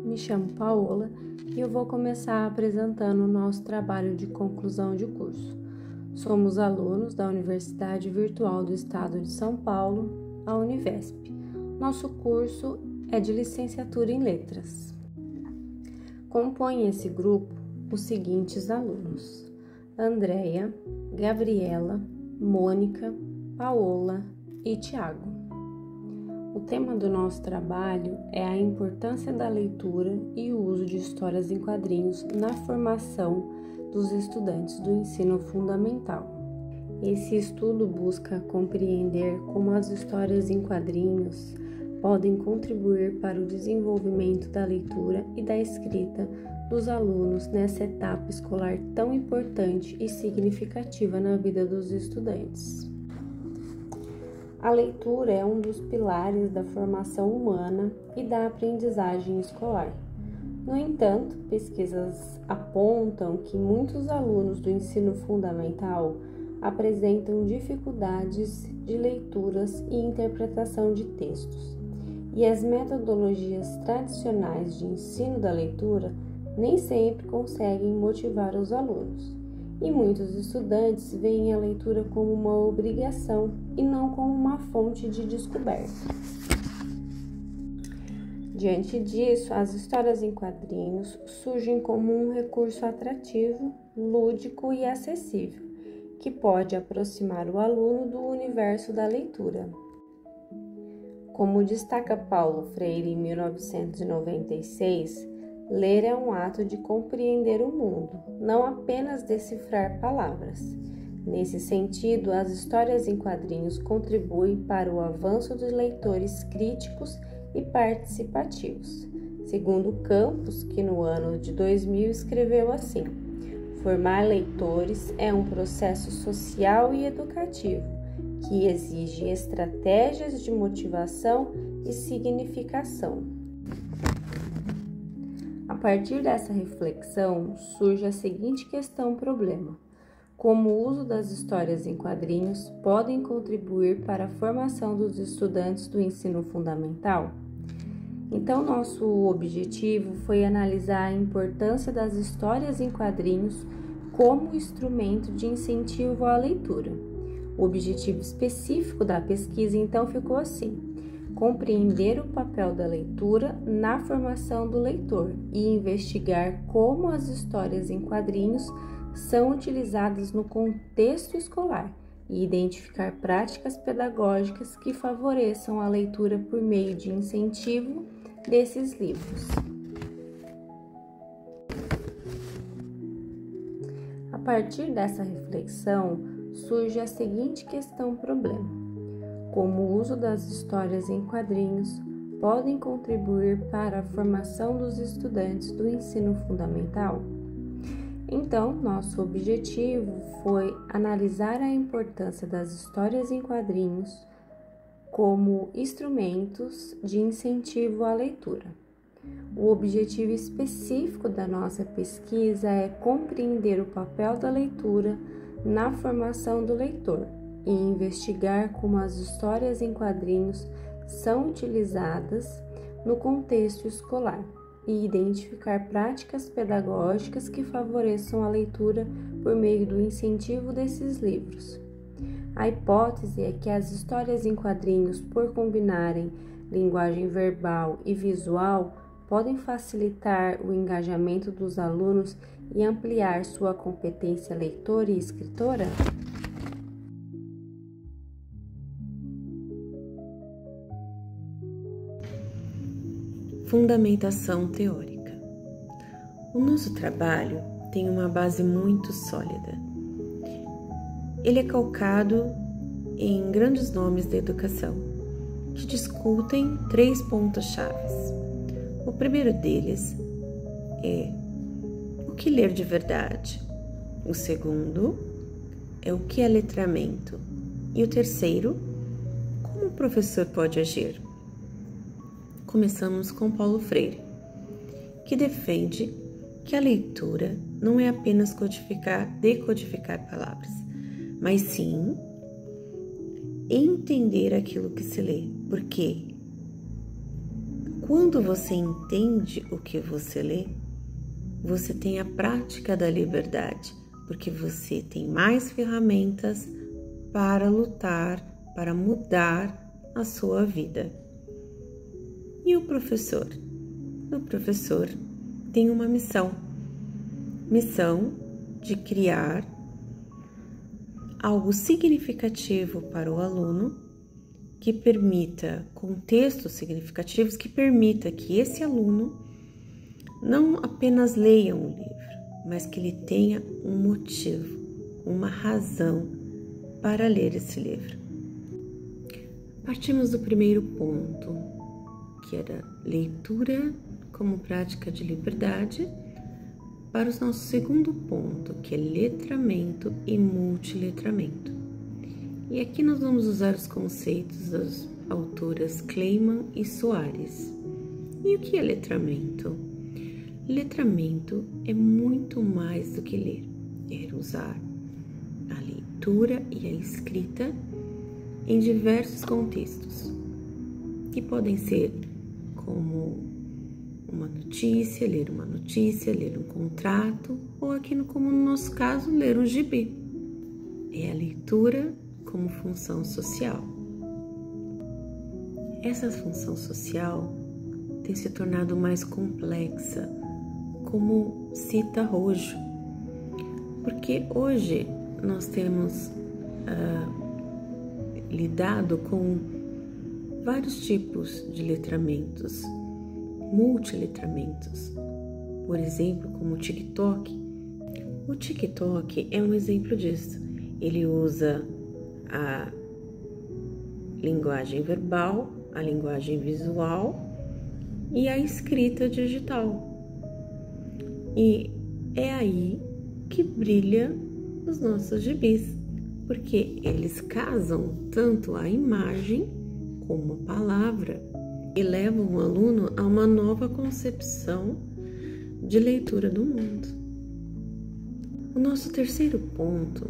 me chamo Paola e eu vou começar apresentando o nosso trabalho de conclusão de curso. Somos alunos da Universidade Virtual do Estado de São Paulo, a Univesp. Nosso curso é de licenciatura em Letras. Compõem esse grupo os seguintes alunos: Andréia, Gabriela, Mônica, Paola e Tiago. O tema do nosso trabalho é a importância da leitura e o uso de histórias em quadrinhos na formação dos estudantes do ensino fundamental. Esse estudo busca compreender como as histórias em quadrinhos podem contribuir para o desenvolvimento da leitura e da escrita dos alunos nessa etapa escolar tão importante e significativa na vida dos estudantes. A leitura é um dos pilares da formação humana e da aprendizagem escolar. No entanto, pesquisas apontam que muitos alunos do ensino fundamental apresentam dificuldades de leituras e interpretação de textos, e as metodologias tradicionais de ensino da leitura nem sempre conseguem motivar os alunos. E muitos estudantes veem a leitura como uma obrigação e não como uma fonte de descoberta. Diante disso, as histórias em quadrinhos surgem como um recurso atrativo, lúdico e acessível, que pode aproximar o aluno do universo da leitura. Como destaca Paulo Freire em 1996, ler é um ato de compreender o mundo, não apenas decifrar palavras. Nesse sentido, as histórias em quadrinhos contribuem para o avanço dos leitores críticos e participativos. Segundo Campos, que no ano de 2000 escreveu assim: formar leitores é um processo social e educativo que exige estratégias de motivação e significação. A partir dessa reflexão, surge a seguinte questão-problema: como o uso das histórias em quadrinhos podem contribuir para a formação dos estudantes do ensino fundamental? Então, nosso objetivo foi analisar a importância das histórias em quadrinhos como instrumento de incentivo à leitura. O objetivo específico da pesquisa, então, ficou assim: compreender o papel da leitura na formação do leitor e investigar como as histórias em quadrinhos são utilizadas no contexto escolar e identificar práticas pedagógicas que favoreçam a leitura por meio de incentivo desses livros. A partir dessa reflexão, surge a seguinte questão-problema: como o uso das histórias em quadrinhos podem contribuir para a formação dos estudantes do ensino fundamental? Então, nosso objetivo foi analisar a importância das histórias em quadrinhos como instrumentos de incentivo à leitura. O objetivo específico da nossa pesquisa é compreender o papel da leitura na formação do leitor e investigar como as histórias em quadrinhos são utilizadas no contexto escolar e identificar práticas pedagógicas que favoreçam a leitura por meio do incentivo desses livros. A hipótese é que as histórias em quadrinhos, por combinarem linguagem verbal e visual, podem facilitar o engajamento dos alunos e ampliar sua competência leitora e escritora? Fundamentação teórica. O nosso trabalho tem uma base muito sólida. Ele é calcado em grandes nomes da educação, que discutem 3 pontos-chave. O primeiro deles é o que ler de verdade. O segundo é o que é letramento. E o terceiro, como o professor pode agir. Começamos com Paulo Freire, que defende que a leitura não é apenas decodificar palavras, mas sim entender aquilo que se lê. Porque Quando você entende o que você lê, você tem a prática da liberdade, porque você tem mais ferramentas para lutar, para mudar a sua vida. E o professor? O professor tem uma missão de criar algo significativo para o aluno, que permita contextos significativos, que permita que esse aluno não apenas leia um livro, mas que ele tenha um motivo, uma razão para ler esse livro. Partimos do primeiro ponto, que era leitura como prática de liberdade, para o nosso segundo ponto, que é letramento e multiletramento. E aqui nós vamos usar os conceitos das autoras Kleiman e Soares. E o que é letramento? Letramento é muito mais do que ler, é usar a leitura e a escrita em diversos contextos, que podem ser como uma notícia, ler um contrato, ou aqui como no nosso caso, ler um gibi. É a leitura como função social. Essa função social tem se tornado mais complexa, como cita Rojo, porque hoje nós temos lidado com vários tipos de letramentos, multiletramentos, por exemplo, como o TikTok. O TikTok é um exemplo disso. Ele usa a linguagem verbal, a linguagem visual e a escrita digital. E é aí que brilha os nossos gibis, porque eles casam tanto a imagem como a palavra e levam o aluno a uma nova concepção de leitura do mundo. O nosso terceiro ponto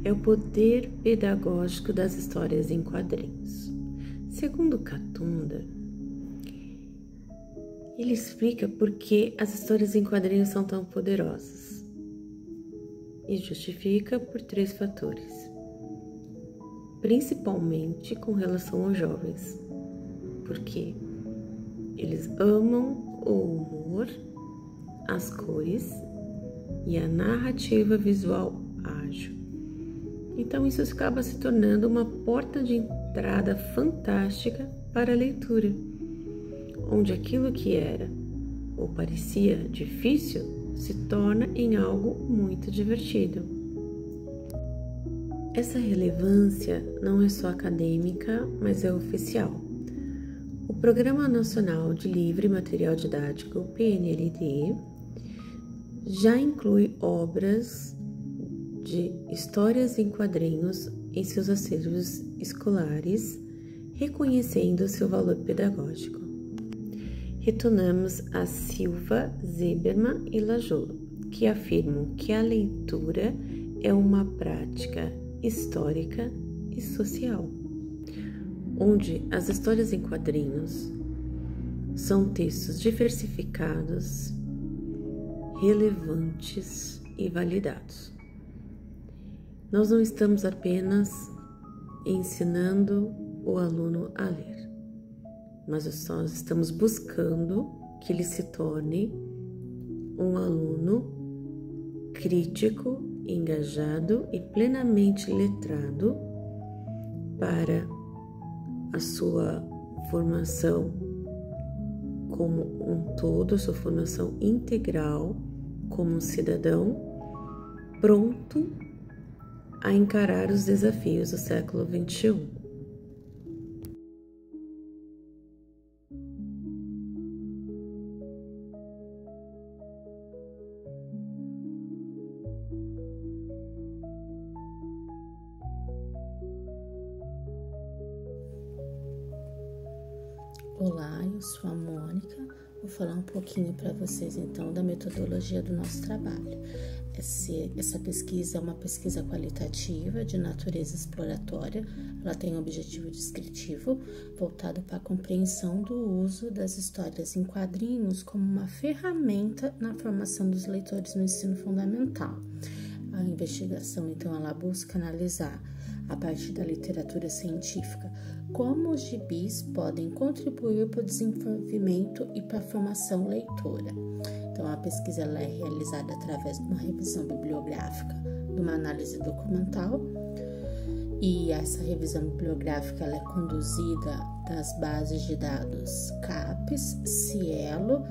é o poder pedagógico das histórias em quadrinhos. Segundo Katunda, ele explica por que as histórias em quadrinhos são tão poderosas e justifica por 3 fatores, principalmente com relação aos jovens, porque eles amam o humor, as cores e a narrativa visual ágil. Então isso acaba se tornando uma porta de entrada fantástica para a leitura, onde aquilo que era ou parecia difícil se torna em algo muito divertido. Essa relevância não é só acadêmica, mas é oficial. O Programa Nacional de Livre Material Didático, PNLD, já inclui obras de histórias em quadrinhos em seus acervos escolares, reconhecendo seu valor pedagógico. Retornamos a Silva, Zeberman e Lajolo, que afirmam que a leitura é uma prática histórica e social, onde as histórias em quadrinhos são textos diversificados, relevantes e validados. Nós não estamos apenas ensinando o aluno a ler, mas nós estamos buscando que ele se torne um aluno crítico, engajado e plenamente letrado para a sua formação como um todo, a sua formação integral como um cidadão pronto a encarar os desafios do século XXI. Olá, eu sou a Mônica. Vou falar um pouquinho para vocês então da metodologia do nosso trabalho. Essa pesquisa é uma pesquisa qualitativa de natureza exploratória. Ela tem um objetivo descritivo voltado para a compreensão do uso das histórias em quadrinhos como uma ferramenta na formação dos leitores no ensino fundamental. A investigação, então, ela busca analisar, a partir da literatura científica, como os gibis podem contribuir para o desenvolvimento e para a formação leitora. Então, a pesquisa ela é realizada através de uma revisão bibliográfica, de uma análise documental, e essa revisão bibliográfica ela é conduzida das bases de dados CAPES, Cielo,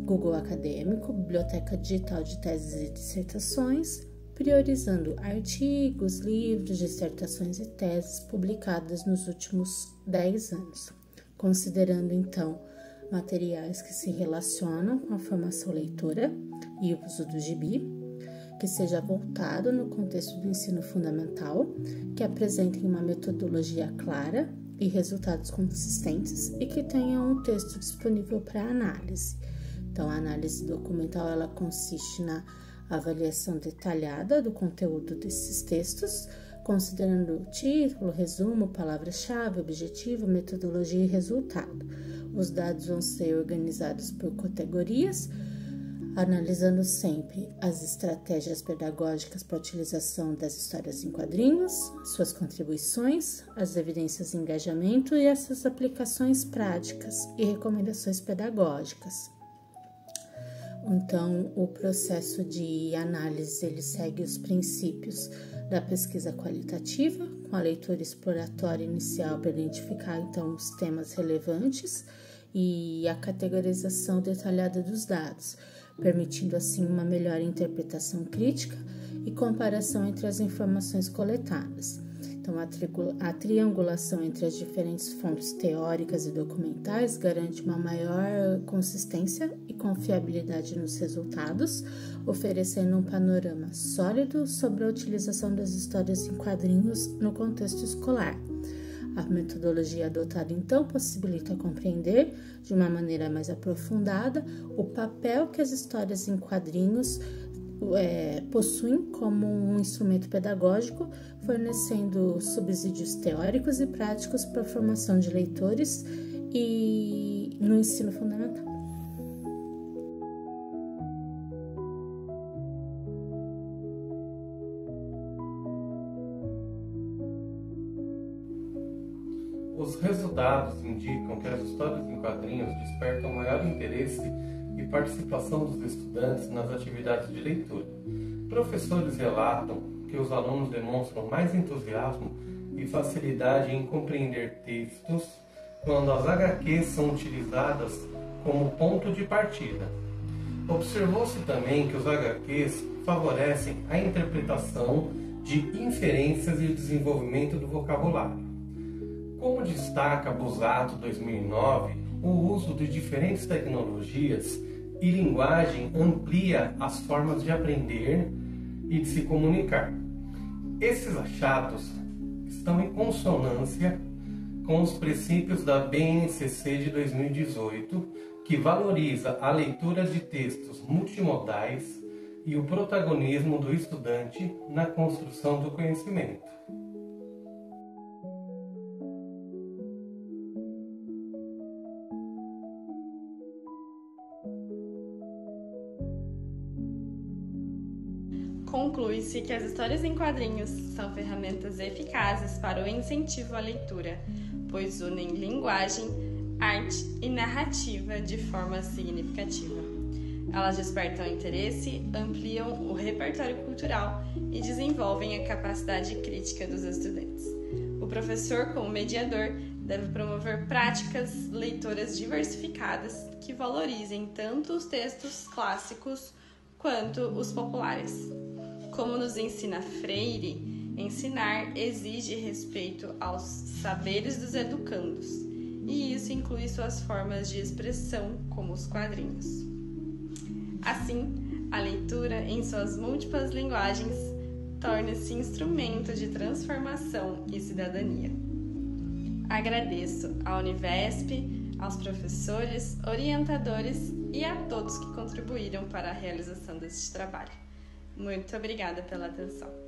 Google Acadêmico, Biblioteca Digital de Teses e Dissertações, priorizando artigos, livros, dissertações e teses publicadas nos últimos 10 anos, considerando, então, materiais que se relacionam com a formação leitora e o uso do gibi, que seja voltado no contexto do ensino fundamental, que apresentem uma metodologia clara e resultados consistentes e que tenham um texto disponível para análise. Então, a análise documental ela consiste na avaliação detalhada do conteúdo desses textos, considerando o título, resumo, palavra-chave, objetivo, metodologia e resultado. Os dados vão ser organizados por categorias, analisando sempre as estratégias pedagógicas para a utilização das histórias em quadrinhos, suas contribuições, as evidências de engajamento e essas aplicações práticas e recomendações pedagógicas. Então, o processo de análise ele segue os princípios da pesquisa qualitativa, com a leitura exploratória inicial para identificar então os temas relevantes e a categorização detalhada dos dados, permitindo assim uma melhor interpretação crítica e comparação entre as informações coletadas. Então, a triangulação entre as diferentes fontes teóricas e documentais garante uma maior consistência e confiabilidade nos resultados, oferecendo um panorama sólido sobre a utilização das histórias em quadrinhos no contexto escolar. A metodologia adotada, então, possibilita compreender de uma maneira mais aprofundada o papel que as histórias em quadrinhos possuem como um instrumento pedagógico, fornecendo subsídios teóricos e práticos para a formação de leitores e no ensino fundamental. Os resultados indicam que as histórias em quadrinhos despertam maior interesse e participação dos estudantes nas atividades de leitura. Professores relatam que os alunos demonstram mais entusiasmo e facilidade em compreender textos quando as HQs são utilizadas como ponto de partida. Observou-se também que os HQs favorecem a interpretação de inferências e o desenvolvimento do vocabulário. Como destaca Busato 2009, o uso de diferentes tecnologias e linguagem amplia as formas de aprender e de se comunicar. Esses achados estão em consonância com os princípios da BNCC de 2018, que valoriza a leitura de textos multimodais e o protagonismo do estudante na construção do conhecimento. Conclui-se que as histórias em quadrinhos são ferramentas eficazes para o incentivo à leitura, pois unem linguagem, arte e narrativa de forma significativa. Elas despertam interesse, ampliam o repertório cultural e desenvolvem a capacidade crítica dos estudantes. O professor, como mediador, deve promover práticas leitoras diversificadas que valorizem tanto os textos clássicos quanto os populares. Como nos ensina Freire, ensinar exige respeito aos saberes dos educandos, e isso inclui suas formas de expressão, como os quadrinhos. Assim, a leitura, em suas múltiplas linguagens, torna-se instrumento de transformação e cidadania. Agradeço à Univesp, aos professores, orientadores e a todos que contribuíram para a realização deste trabalho. Muito obrigada pela atenção.